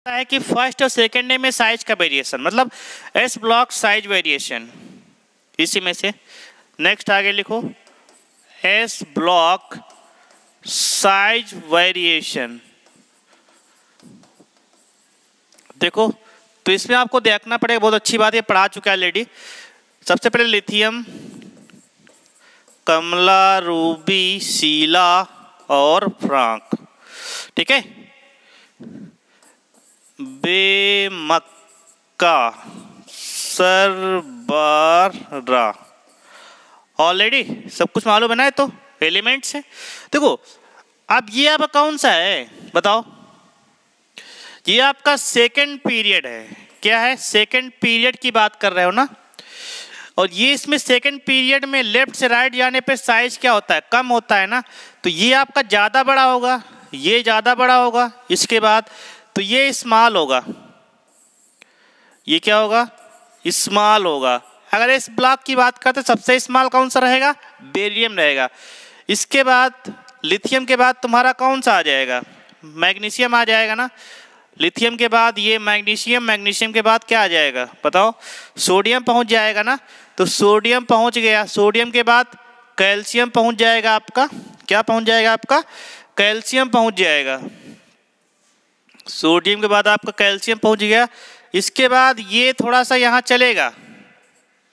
है कि फर्स्ट और सेकेंड डे में साइज का वेरिएशन, मतलब एस ब्लॉक साइज वेरिएशन, इसी में से नेक्स्ट आगे लिखो एस ब्लॉक साइज वेरिएशन। देखो तो इसमें आपको देखना पड़ेगा, बहुत अच्छी बात है, पढ़ा चुका है ऑलरेडी। सबसे पहले लिथियम, कमला, रूबी, शीला और फ्रांक, ठीक है। बेमक्का, सरबारा, ऑलरेडी सब कुछ मालूम है ना, तो एलिमेंट्स है। देखो अब ये आपका कौन सा है बताओ, ये आपका सेकंड पीरियड है। क्या है? सेकंड पीरियड की बात कर रहे हो ना। और ये इसमें सेकंड पीरियड में लेफ्ट से राइट जाने पे साइज क्या होता है? कम होता है ना। तो ये आपका ज़्यादा बड़ा होगा, ये ज़्यादा बड़ा होगा, इसके बाद तो ये स्मॉल होगा, ये क्या होगा? स्मॉल होगा। अगर इस ब्लॉक की बात करते सबसे स्मॉल कौन सा रहेगा? बेरियम रहेगा। इसके बाद लिथियम के बाद तुम्हारा कौन सा आ जाएगा? मैग्नीशियम आ जाएगा ना। लिथियम के बाद ये मैग्नीशियम, मैग्नीशियम के बाद क्या आ जाएगा बताओ? सोडियम पहुंच जाएगा ना। तो सोडियम पहुंच गया, सोडियम के बाद कैल्शियम पहुंच जाएगा आपका। क्या पहुंच जाएगा आपका? कैल्शियम पहुंच जाएगा। सोडियम के बाद आपका कैल्शियम पहुंच गया। इसके बाद ये थोड़ा सा यहाँ चलेगा,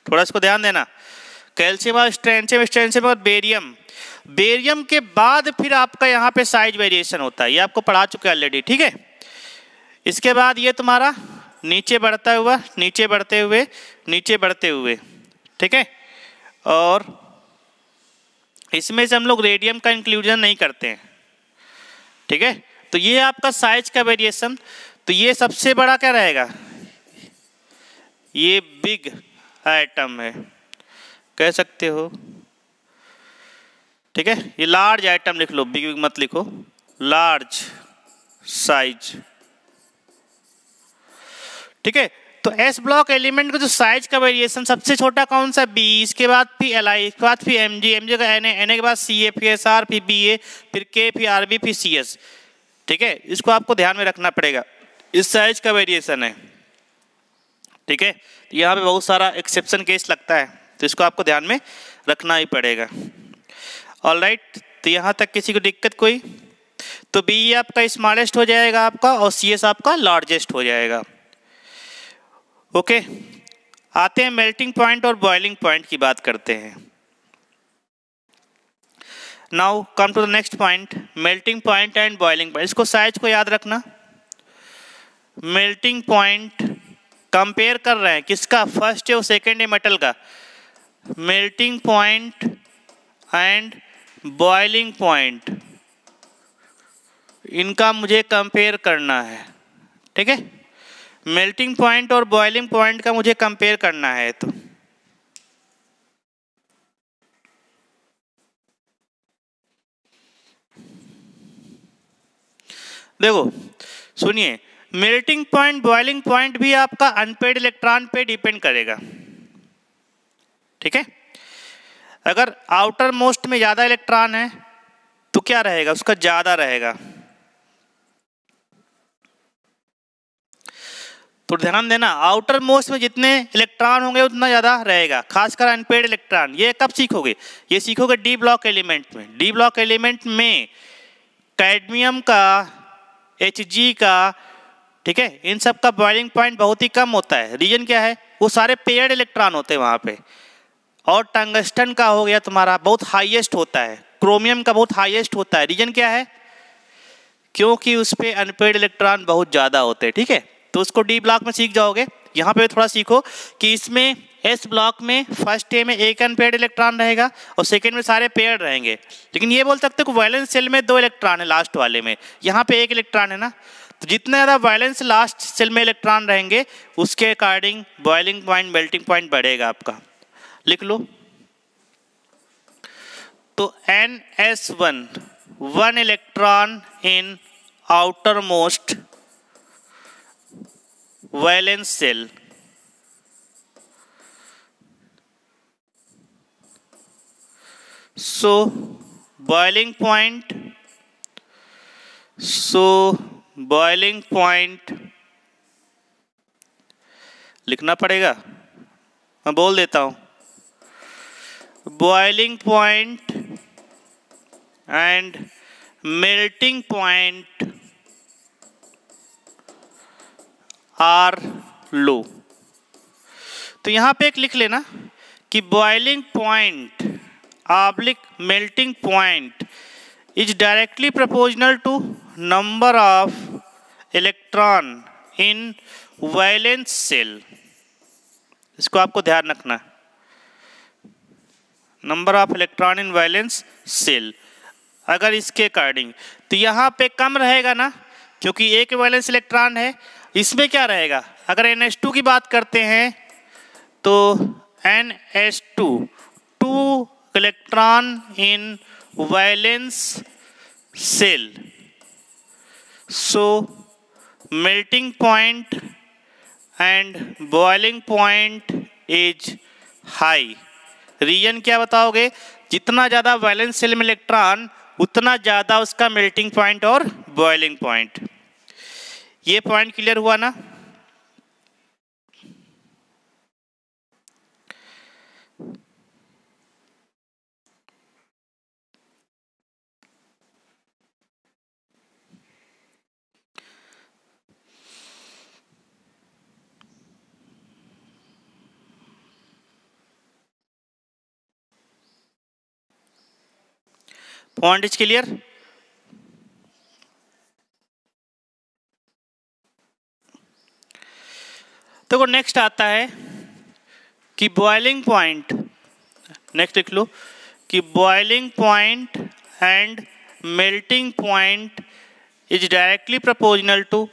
थोड़ा इसको ध्यान देना। कैल्शियम और स्ट्रेंशियम, स्ट्रेंशियम और बेरियम, बेरियम के बाद फिर आपका यहाँ पे साइज वेरिएशन होता है, ये आपको पढ़ा चुके हैं ऑलरेडी, ठीक है। इसके बाद ये तुम्हारा नीचे बढ़ता हुआ, नीचे बढ़ते हुए, नीचे बढ़ते हुए, ठीक है। और इसमें से हम लोग रेडियम का इंक्लूजन नहीं करते हैं, ठीक है। तो ये आपका साइज का वेरिएशन। तो ये सबसे बड़ा क्या रहेगा? ये बिग आइटम है, कह सकते हो, ठीक है। ये लार्ज आइटम लिख लो, बिग मत लिखो, लार्ज साइज, ठीक है। तो एस ब्लॉक एलिमेंट का जो साइज का वेरिएशन सबसे छोटा कौन सा? बी, इसके बाद फिर एल आई, इसके बाद फिर एम जी, एम जी का एन ए, एन ए के बाद सी ए, फिर एस आर, फिर बी ए, फिर के, फिर आर बी, फिर सी एस, ठीक है। इसको आपको ध्यान में रखना पड़ेगा, इस साइज का वेरिएशन है, ठीक है। तो यहाँ पे बहुत सारा एक्सेप्शन केस लगता है, तो इसको आपको ध्यान में रखना ही पड़ेगा। ऑलराइट, तो यहाँ तक किसी को दिक्कत कोई? तो बी आपका स्मॉलेस्ट हो जाएगा आपका, और सी एस आपका लार्जेस्ट हो जाएगा। ओके, आते हैं मेल्टिंग पॉइंट और बॉइलिंग पॉइंट की बात करते हैं। Now come to the next point, melting point and boiling point. इसको साइज को याद रखना। मेल्टिंग पॉइंट कंपेयर कर रहे हैं किसका? फर्स्ट और सेकेंड मेटल का। Melting point and boiling point, इनका मुझे कंपेयर करना है, ठीक है। मेल्टिंग पॉइंट और बॉइलिंग पॉइंट का मुझे कंपेयर करना है। तो देखो सुनिए, मेल्टिंग पॉइंट, बॉइलिंग पॉइंट भी आपका अनपेड इलेक्ट्रॉन पे डिपेंड करेगा, ठीक है। अगर आउटर मोस्ट में ज्यादा इलेक्ट्रॉन है तो क्या रहेगा? उसका ज्यादा रहेगा। तो ध्यान देना, आउटर मोस्ट में जितने इलेक्ट्रॉन होंगे उतना ज्यादा रहेगा, खासकर अनपेड इलेक्ट्रॉन। ये कब सीखोगे? ये सीखोगे डी ब्लॉक एलिमेंट में। डी ब्लॉक एलिमेंट में कैडमियम का, Hg का, ठीक है, इन सब का बॉइलिंग पॉइंट बहुत ही कम होता है। रीजन क्या है? वो सारे पेयर्ड इलेक्ट्रॉन होते हैं वहां पे। और टंगस्टन का हो गया तुम्हारा, बहुत हाईएस्ट होता है। क्रोमियम का बहुत हाईएस्ट होता है। रीजन क्या है? क्योंकि उस पे अनपेड इलेक्ट्रॉन बहुत ज्यादा होते हैं, ठीक है। तो उसको डी ब्लॉक में सीख जाओगे। यहाँ पे थोड़ा सीखो कि इसमें एस ब्लॉक में फर्स्ट ए में एक अनपेड इलेक्ट्रॉन रहेगा और सेकंड में सारे पेयर्ड रहेंगे। लेकिन ये बोल सकते हो कि वैलेंस शेल में 2 इलेक्ट्रॉन है, लास्ट वाले में यहाँ पे 1 इलेक्ट्रॉन है ना। तो जितना ज़्यादा वैलेंस लास्ट शेल में इलेक्ट्रॉन रहेंगे उसके according boiling point, melting point बढ़ेगा आपका। लिख लो। तो NS1, 1 electron in outermost valence shell, so boiling point लिखना पड़ेगा, मैं बोल देता हूँ। Boiling point and melting point are low. तो यहाँ पे एक लिख लेना कि boiling point oblique melting point is directly proportional to number of electron in valence cell. इसको आपको ध्यान रखना, number of electron in valence cell. अगर इसके अकॉर्डिंग तो यहाँ पे कम रहेगा ना, क्योंकि एक वैलेंस इलेक्ट्रॉन है। इसमें क्या रहेगा, अगर NH2 की बात करते हैं तो NH2 2 electron in valence shell, so melting point and boiling point is high. Reason क्या बताओगे, जितना ज़्यादा वैलेंस सेल में इलेक्ट्रॉन उतना ज़्यादा उसका मेल्टिंग पॉइंट और बॉइलिंग पॉइंट। ये पॉइंट क्लियर हुआ ना। Point is clear. देखो नेक्स्ट आता है कि बॉइलिंग पॉइंट, नेक्स्ट लिख लो कि boiling point and melting point is directly proportional to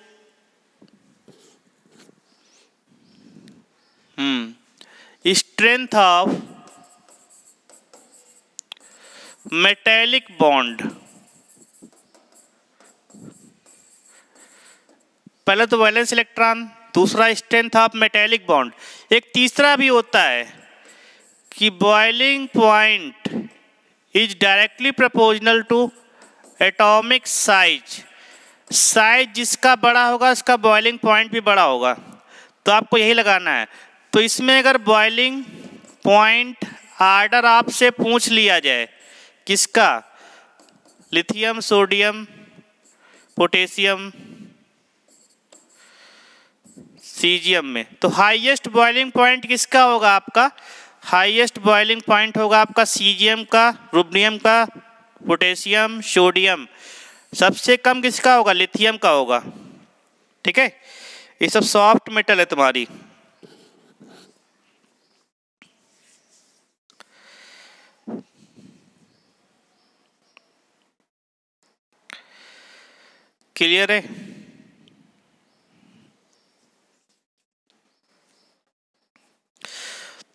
strength of metallic bond. पहले तो वैलेंस इलेक्ट्रॉन, दूसरा स्ट्रेंथ ऑफ मेटेलिक बॉन्ड। एक तीसरा भी होता है कि boiling point is directly proportional to atomic size. Size जिसका बड़ा होगा उसका बॉइलिंग पॉइंट भी बड़ा होगा, तो आपको यही लगाना है। तो इसमें अगर बॉइलिंग पॉइंट ऑर्डर आपसे पूछ लिया जाए किसका, लिथियम, सोडियम, पोटेशियम, सीजियम में, तो हाईएस्ट बॉइलिंग पॉइंट किसका होगा आपका, हाईएस्ट बॉइलिंग पॉइंट होगा आपका सीजियम का, रुबिडियम का, पोटेशियम, सोडियम। सबसे कम किसका होगा, लिथियम का होगा। ठीक है, ये सब सॉफ्ट मेटल है तुम्हारी। क्लियर है।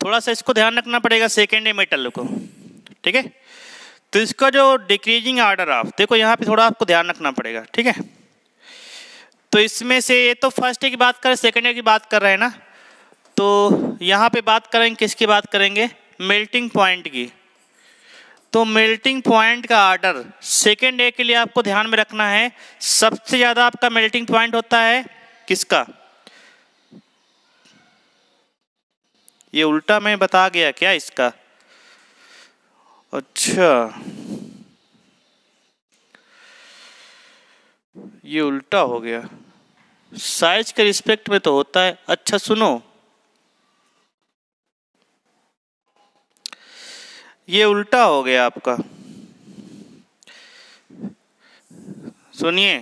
थोड़ा सा इसको ध्यान रखना पड़ेगा सेकेंडरी मेटल को। ठीक है, तो इसका जो डिक्रीजिंग ऑर्डर ऑफ, देखो यहाँ पे थोड़ा आपको ध्यान रखना पड़ेगा। ठीक है, तो इसमें से ये तो फर्स्ट की बात कर, सेकेंड की बात कर रहे हैं ना, तो यहाँ पे बात करेंगे किसकी बात करेंगे, मेल्टिंग पॉइंट की। तो मेल्टिंग पॉइंट का ऑर्डर सेकेंड ए के लिए आपको ध्यान में रखना है। सबसे ज़्यादा आपका मेल्टिंग पॉइंट होता है किसका, ये उल्टा मैं बता गया क्या इसका, अच्छा ये उल्टा हो गया, साइज के रिस्पेक्ट में तो होता है। अच्छा सुनो, ये उल्टा हो गया आपका, सुनिए।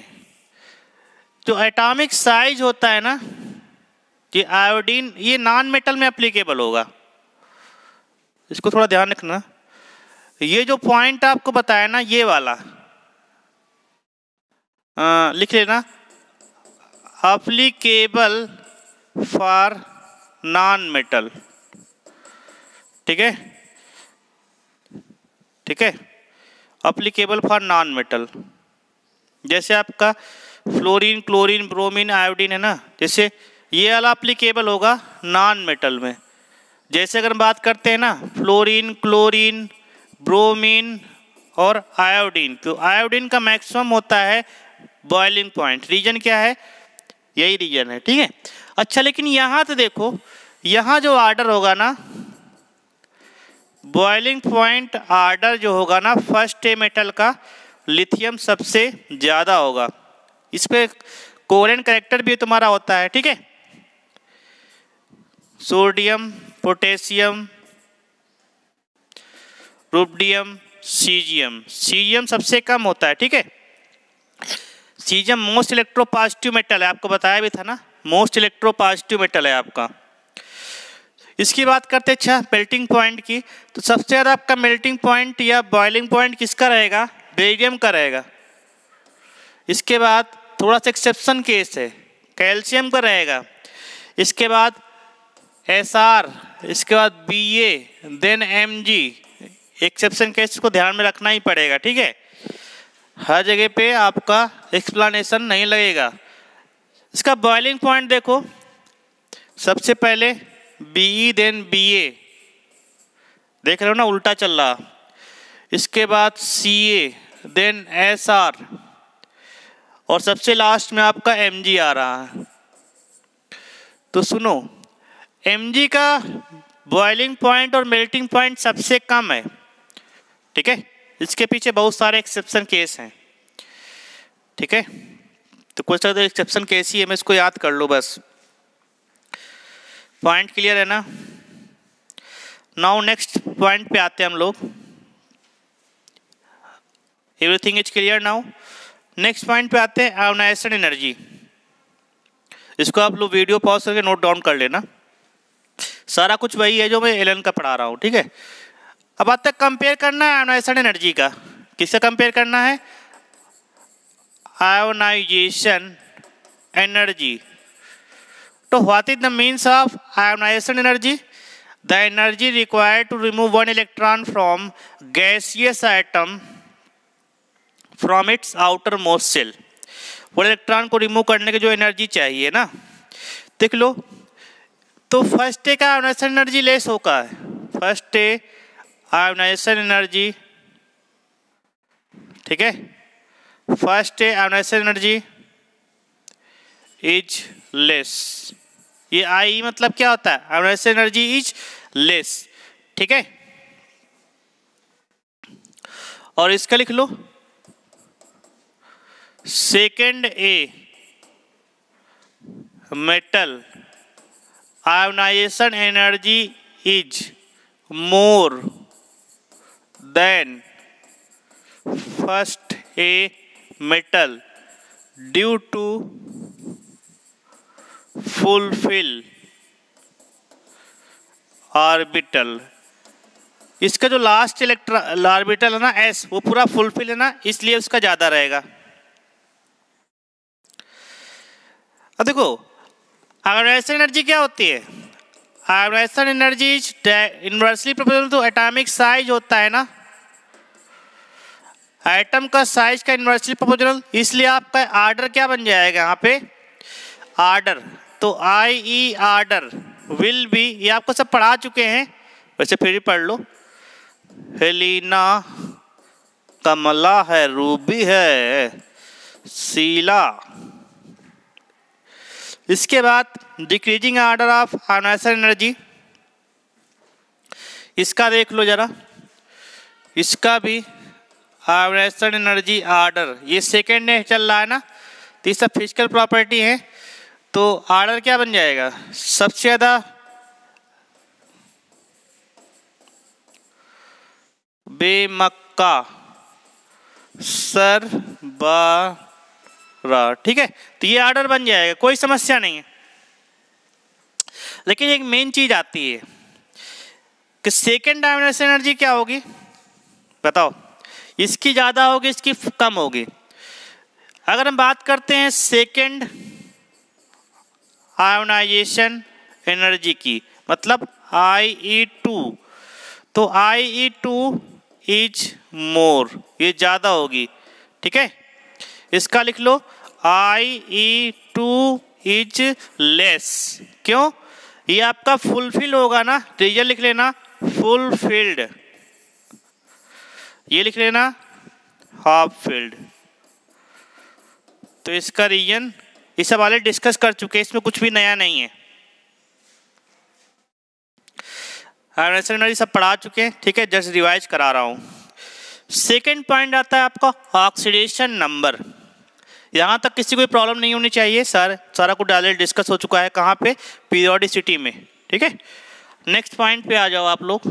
जो एटॉमिक साइज होता है ना, ये आयोडीन, ये नॉन मेटल में एप्लीकेबल होगा, इसको थोड़ा ध्यान रखना। ये जो पॉइंट आपको बताया ना, ये वाला लिख लेना, एप्लीकेबल फॉर नॉन मेटल। ठीक है, ठीक है, एप्लीकेबल फॉर नॉन मेटल। जैसे आपका फ्लोरीन, क्लोरीन, ब्रोमीन, आयोडीन है ना, जैसे ये वाला एप्लीकेबल होगा नॉन मेटल में। जैसे अगर हम बात करते हैं ना फ्लोरीन, क्लोरीन, ब्रोमीन और आयोडीन, तो आयोडीन का मैक्सिमम होता है बॉइलिंग पॉइंट। रीजन क्या है, यही रीजन है, ठीक है। अच्छा लेकिन यहाँ तो देखो, यहाँ जो आर्डर होगा ना, बॉइलिंग पॉइंट आर्डर जो होगा ना फर्स्ट ए मेटल का, लिथियम सबसे ज़्यादा होगा। इस पे कोवेलेंट कैरेक्टर भी तुम्हारा होता है, ठीक है। Sodium, potassium, rubidium, caesium. Caesium सबसे कम होता है, ठीक है। सीजियम मोस्ट इलेक्ट्रोपॉजिटिव मेटल है, आपको बताया भी था ना, मोस्ट इलेक्ट्रोपॉजिटिव मेटल है आपका। इसकी बात करते हैं अच्छा मेल्टिंग पॉइंट की, तो सबसे ज़्यादा आपका मेल्टिंग पॉइंट या बॉइलिंग पॉइंट किसका रहेगा? बेरिलियम का रहेगा। इसके बाद थोड़ा सा एक्सेप्शन केस है, कैल्शियम का रहेगा। इसके बाद एसआर, इसके बाद BA, then MG. Exception case को ध्यान में रखना ही पड़ेगा, ठीक है। हर जगह पे आपका एक्सप्लेनेशन नहीं लगेगा। इसका बॉइलिंग पॉइंट देखो, सबसे पहले बीई देन बीए, देख रहे हो ना उल्टा चल रहा। इसके बाद सीए देन एसआर और सबसे लास्ट में आपका एमजी आ रहा है। तो सुनो, एमजी का बॉइलिंग पॉइंट और मेल्टिंग पॉइंट सबसे कम है, ठीक है। इसके पीछे बहुत सारे एक्सेप्शन केस हैं, ठीक है। तो कुछ तो एक्सेप्शन केस ही है, मैं इसको याद कर लो बस। पॉइंट क्लियर है ना? नाउ नेक्स्ट पॉइंट पे आते हैं हम लोग। Everything is clear now. Next point पे आते हैं आयोनाइजेशन एनर्जी। इसको आप लोग वीडियो पॉज करके नोट डाउन कर लेना, सारा कुछ वही है जो मैं एलन का पढ़ा रहा हूँ, ठीक है। अब आते कंपेयर करना है आयोनाइजेशन एनर्जी का। किससे कंपेयर करना है? Ionisation energy. तो what is the means of ionisation energy? The energy required to remove one electron from gaseous atom from its outermost shell. वो इलेक्ट्रॉन को रिमूव करने की जो एनर्जी चाहिए ना, देख लो। तो फर्स्ट ए का आयोनाइजेशन एनर्जी लेस होगा है। फर्स्ट ए आयोनाइजेशन एनर्जी, ठीक है। First a ionisation energy is less. ये आई मतलब क्या होता है? आयोनाइजेशन एनर्जी इज लेस, ठीक है। और इसका लिख लो, second A metal ionisation energy is more than first A metal due to fulfil orbital. इसका जो लास्ट ऑर्बिटल है ना एस, वो पूरा फुलफिल है ना, इसलिए उसका ज्यादा रहेगा। अब देखो आयोनाइजेशन एनर्जी क्या होती है? Ionisation energy inversely proportional to atomic size होता है ना, एटम का साइज का इनवर्सली प्रोपोर्शनल, इसलिए आपका आर्डर क्या बन जाएगा यहाँ पे? आर्डर। तो आई ई आर्डर विल बी, ये आपको सब पढ़ा चुके हैं, वैसे फिर भी पढ़ लो। हेलिना, कमला है, रूबी है, शीला। इसके बाद decreasing order of ionisation energy, इसका देख लो जरा। इसका भी आयोनाइजेशन एनर्जी आर्डर, ये सेकेंड में चल रहा है ना, तो ये सब फिजिकल प्रॉपर्टी है। तो आर्डर क्या बन जाएगा? सबसे ज्यादा बेमक्का सर बारा, ठीक है। तो ये आर्डर बन जाएगा, कोई समस्या नहीं है। लेकिन एक मेन चीज आती है कि सेकेंड आयोनाइजेशन एनर्जी क्या होगी बताओ? इसकी ज्यादा होगी, इसकी कम होगी। अगर हम बात करते हैं सेकेंड आयोनाइजेशन एनर्जी की, मतलब IE2, तो IE2 इज मोर, ये ज्यादा होगी, ठीक है। इसका लिख लो IE2 इज लेस। क्यों? ये आपका फुलफिल होगा ना, रीजन लिख लेना फुलफिल्ड, ये लिख लेना हाफ फील्ड। तो इसका रीजन ये सब वाले डिस्कस कर चुके हैं, इसमें कुछ भी नया नहीं है। आयोनाइजेशन एनर्जी सब पढ़ा चुके हैं, ठीक है, जस्ट रिवाइज करा रहा हूँ। सेकेंड पॉइंट आता है आपका ऑक्सीडेशन नंबर। यहाँ तक किसी कोई प्रॉब्लम नहीं होनी चाहिए सर, सारा कुछ ऑलरेडी डिस्कस हो चुका है। कहाँ पे? पीरियोडिसिटी में, ठीक है। नेक्स्ट पॉइंट पे आ जाओ आप लोग।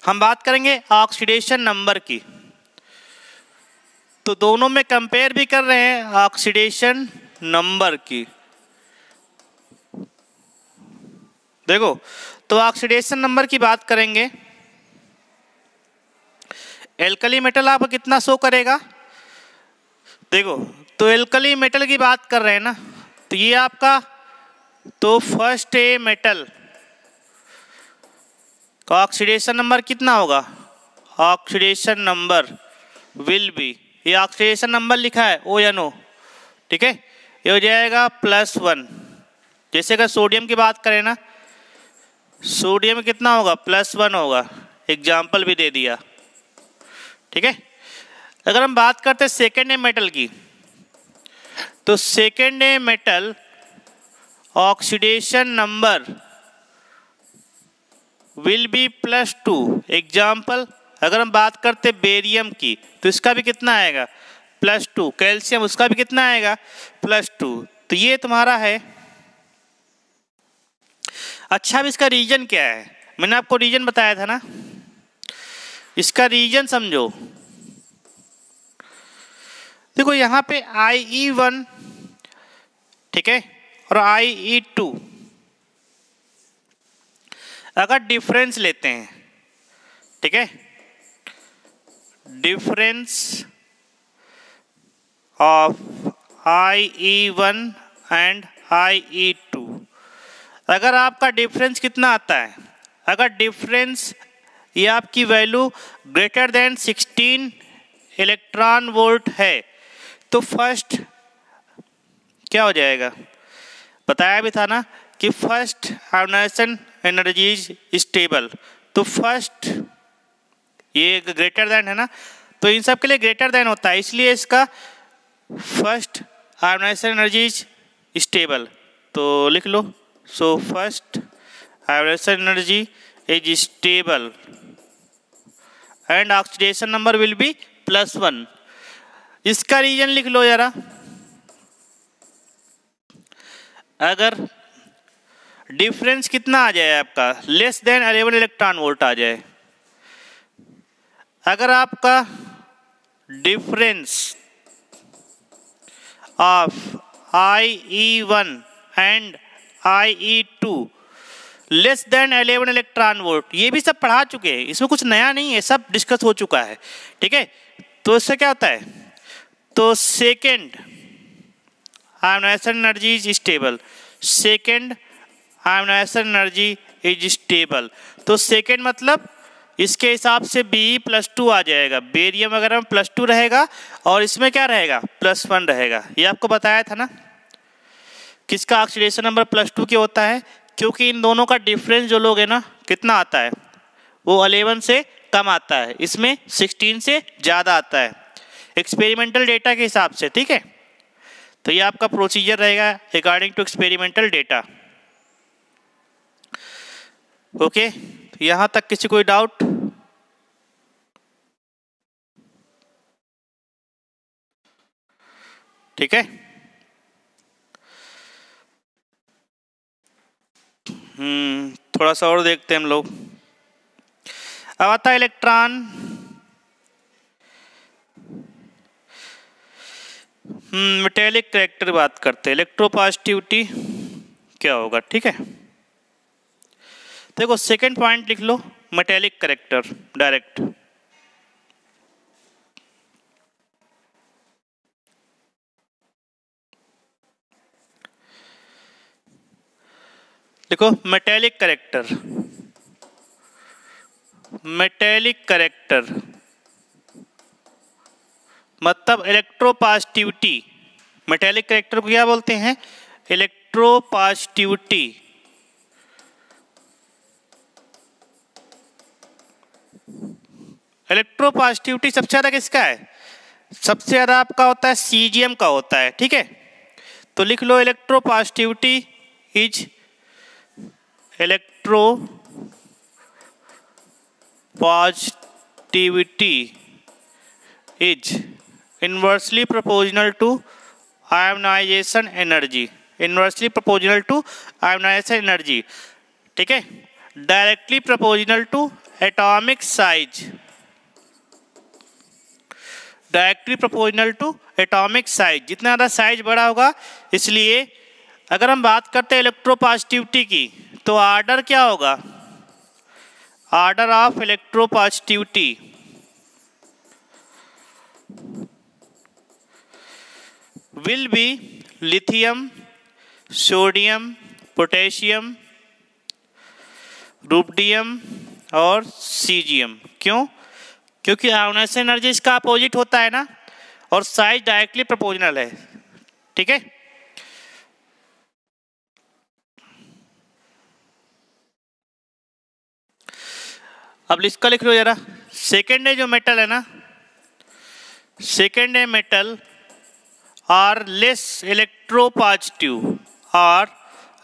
हम बात करेंगे ऑक्सीडेशन नंबर की, तो दोनों में कंपेयर भी कर रहे हैं ऑक्सीडेशन नंबर की। देखो, तो ऑक्सीडेशन नंबर की बात करेंगे, एल्कली मेटल आपका कितना शो करेगा? देखो, तो एल्कली मेटल की बात कर रहे हैं ना, तो ये आपका तो फर्स्ट ए मेटल का ऑक्सीडेशन नंबर कितना होगा? ऑक्सीडेशन नंबर विल बी, ये ऑक्सीडेशन नंबर लिखा है ONO, ठीक है, ये हो जाएगा +1। जैसे अगर सोडियम की बात करें ना, सोडियम कितना होगा? +1 होगा, एग्जाम्पल भी दे दिया, ठीक है। अगर हम बात करते हैं सेकेंड ए मेटल की, तो second A metal oxidation number will B +2। Example अगर हम बात करते बेरियम की, तो इसका भी कितना आएगा? +2। कैल्शियम, उसका भी कितना आएगा? +2। तो ये तुम्हारा है। अच्छा, अब इसका रीजन क्या है? मैंने आपको रीजन बताया था ना, इसका रीजन समझो। देखो यहाँ पे IE1, ठीक है, और IE2 अगर डिफरेंस लेते हैं, ठीक है, difference of IE1 and IE2, अगर आपका डिफरेंस कितना आता है, अगर डिफरेंस ये आपकी value greater than 16 electron volt है, तो फर्स्ट क्या हो जाएगा? बताया भी था ना कि first ionisation energy is stable. तो फर्स्ट ये ग्रेटर देन है ना, तो इन सब के लिए ग्रेटर देन होता है, इसलिए इसका first ionisation energy is stable. तो लिख लो, so first ionisation energy is stable and oxidation number will be +1। इसका रीजन लिख लो जरा। अगर डिफरेंस कितना आ जाए आपका, लेस देन 11 इलेक्ट्रॉन वोल्ट आ जाए, अगर आपका difference of IE1 and IE2 less than 11 electron volt, ये भी सब पढ़ा चुके हैं, इसमें कुछ नया नहीं है, सब डिस्कस हो चुका है, ठीक है। तो इससे क्या होता है? तो second ionization energy is stable, second ionization energy is stable. तो सेकेंड मतलब इसके हिसाब से Be+2 आ जाएगा, बेरियम वगैरह में +2 रहेगा और इसमें क्या रहेगा? +1 रहेगा। ये आपको बताया था ना, किसका ऑक्सीडेशन नंबर +2 क्या होता है, क्योंकि इन दोनों का डिफरेंस जो लोग है ना, कितना आता है? वो 11 से कम आता है, इसमें 16 से ज़्यादा आता है एक्सपेरिमेंटल डेटा के हिसाब से, ठीक है। तो ये आपका प्रोसीजर रहेगा according to experimental data. Okay, तो यहाँ तक किसी कोई डाउट? ठीक है। थोड़ा सा और देखते हैं हम लोग। अब आता है इलेक्ट्रॉन। मेटेलिक कैरेक्टर बात करते हैं, इलेक्ट्रोपॉजिटिविटी क्या होगा, ठीक है। देखो सेकंड पॉइंट लिख लो, मेटेलिक कैरेक्टर डायरेक्ट। देखो मेटेलिक कैरेक्टर, मेटेलिक कैरेक्टर मतलब इलेक्ट्रोपॉजिटिविटी। मेटेलिक कैरेक्टर को क्या बोलते हैं? इलेक्ट्रोपॉजिटिविटी। इलेक्ट्रोपॉजिटिविटी सबसे ज्यादा किसका है? सबसे ज़्यादा आपका होता है सीजियम का होता है, ठीक है। तो लिख लो electropositivity is inversely proportional to ionisation energy, inversely proportional to ionisation energy, ठीक है। Directly proportional to atomic size, directly proportional to atomic size, जितना ज़्यादा साइज बड़ा होगा। इसलिए अगर हम बात करते हैं इलेक्ट्रोपॉजिटिविटी की, तो आर्डर क्या होगा, order of electropositivity will B lithium, sodium, potassium, rubidium और सीजियम। क्यों? क्योंकि आयोनाइजेशन एनर्जी इसका अपोजिट होता है ना, और साइज डायरेक्टली प्रोपोर्शनल है, ठीक है। अब इसका लिख लो जरा। सेकेंड है जो मेटल है ना, सेकेंड है metal are less electropositive, are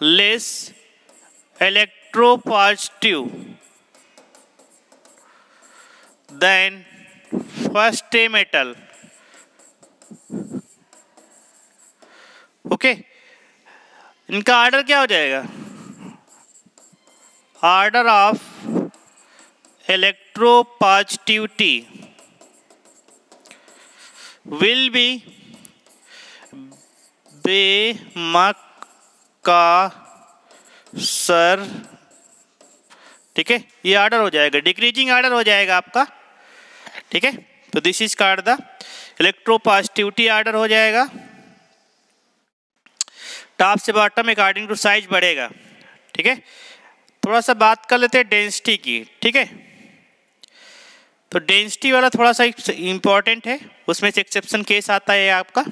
less electropositive than first A metal, okay. इनका आर्डर क्या हो जाएगा, order of electropositivity will be बेमकसर, ठीक है। ये आर्डर हो जाएगा, डिक्रीजिंग आर्डर हो जाएगा आपका, ठीक है। तो this is called the electropositivity order हो जाएगा, टॉप से बॉटम अकॉर्डिंग टू साइज बढ़ेगा, ठीक है। थोड़ा सा बात कर लेते हैं डेंसिटी की, ठीक है। तो डेंसिटी वाला थोड़ा सा इंपॉर्टेंट है, उसमें से एक्सेप्शन केस आता है आपका,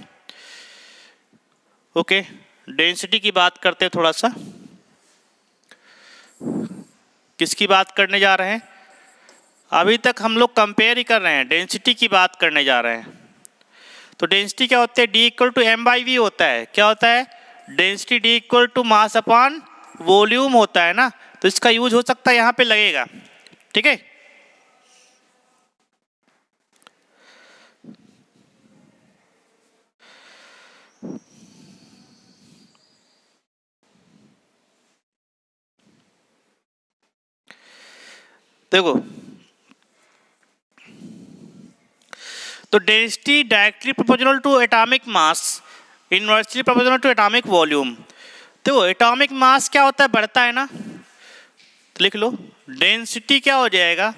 ओके। डेंसिटी की बात करते हैं थोड़ा सा, किसकी बात करने जा रहे हैं, अभी तक हम लोग कंपेयर ही कर रहे हैं, डेंसिटी की बात करने जा रहे हैं। तो डेंसिटी क्या होता है, D equal to M by V होता है। क्या होता है, density D equal to mass upon volume होता है ना, तो इसका यूज हो सकता है यहाँ पे लगेगा, ठीक है। देखो, तो density directly proportional to atomic mass, inversely proportional to atomic volume. देखो एटॉमिक मास क्या होता है, बढ़ता है ना, तो लिख लो डेंसिटी क्या हो जाएगा,